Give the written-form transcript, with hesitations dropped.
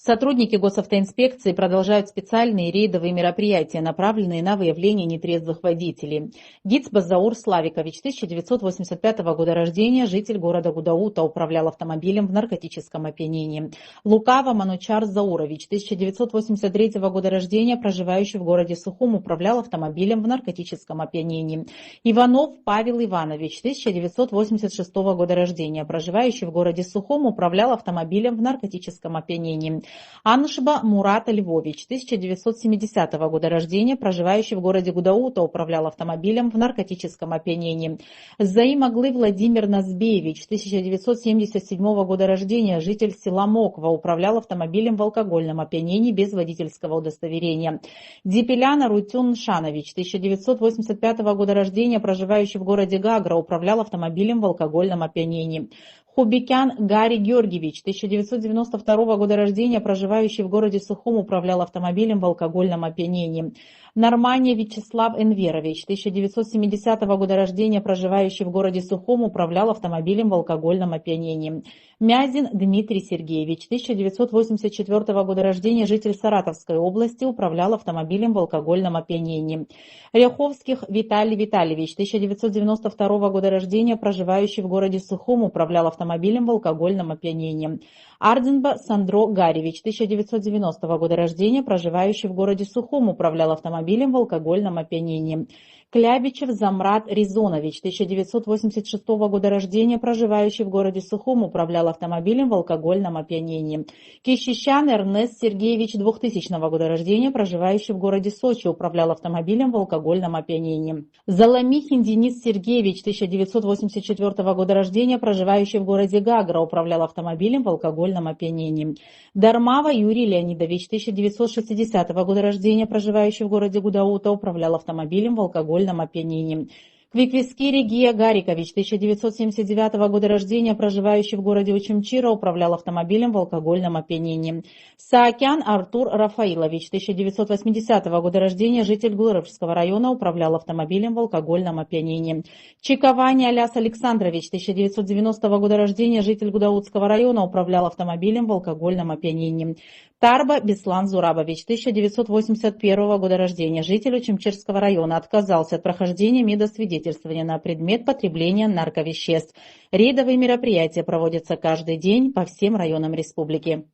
Сотрудники госавтоинспекции продолжают специальные рейдовые мероприятия, направленные на выявление нетрезвых водителей. Гицба Заур Славикович, 1985 года рождения, житель города Гудаута, управлял автомобилем в наркотическом опьянении. Лукава Манучар Заурович, 1983 года рождения, проживающий в городе Сухум, управлял автомобилем в наркотическом опьянении. Иванов Павел Иванович, 1986 года рождения, проживающий в городе Сухум, управлял автомобилем в наркотическом опьянении. Аншба Мурат Львович, 1970 года рождения, проживающий в городе Гудаута, управлял автомобилем в наркотическом опьянении. Заимоглы Владимир Назбеевич, 1977 года рождения, житель села Моква, управлял автомобилем в алкогольном опьянении без водительского удостоверения. Дипеляна Рутюн Шанович, 1985 года рождения, проживающий в городе Гагра, управлял автомобилем в алкогольном опьянении. Хубикян Гарри Георгиевич, 1992 года рождения, проживающий в городе Сухум, управлял автомобилем в алкогольном опьянении. Нормания Вячеслав Энверович, 1970 года рождения, проживающий в городе Сухум, управлял автомобилем в алкогольном опьянении. Мязин Дмитрий Сергеевич, 1984 года рождения, житель Саратовской области, управлял автомобилем в алкогольном опьянении. Ряховских Виталий Витальевич, 1992 года рождения, проживающий в городе Сухум, управлял автомобилем в алкогольном опьянении. Арденба Сандро Гаревич, 1990 года рождения, проживающий в городе Сухум, управлял автомобилем в алкогольном опьянении. Клябичев Замрат Резонович, 1986 года рождения, проживающий в городе Сухум, управлял автомобилем в алкогольном опьянении. Кищищан Эрнест Сергеевич, 2000 года рождения, проживающий в городе Сочи, управлял автомобилем в алкогольном опьянении. Заломихин Денис Сергеевич, 1984 года рождения, проживающий в городе Гагра, управлял автомобилем в алкогольном опьянении. Дармава Юрий Леонидович, 1960 года рождения, проживающий в городе Гудаута, управлял автомобилем в алкогольном опьянении. Квиквискири Гия Гарикович, 1979 года рождения, проживающий в городе Учимчира, управлял автомобилем в алкогольном опьянении. Саакян Артур Рафаилович, 1980 года рождения, житель Гуревского района, управлял автомобилем в алкогольном опьянении. Чиковани Аляс Александрович, 1990 года рождения, житель Гудаутского района, управлял автомобилем в алкогольном опьянении. Тарба Беслан Зурабович, 1981 года рождения, житель Учимчирского района, отказался от прохождения медосвидетельствования на предмет потребления нарковеществ. Рейдовые мероприятия проводятся каждый день по всем районам республики.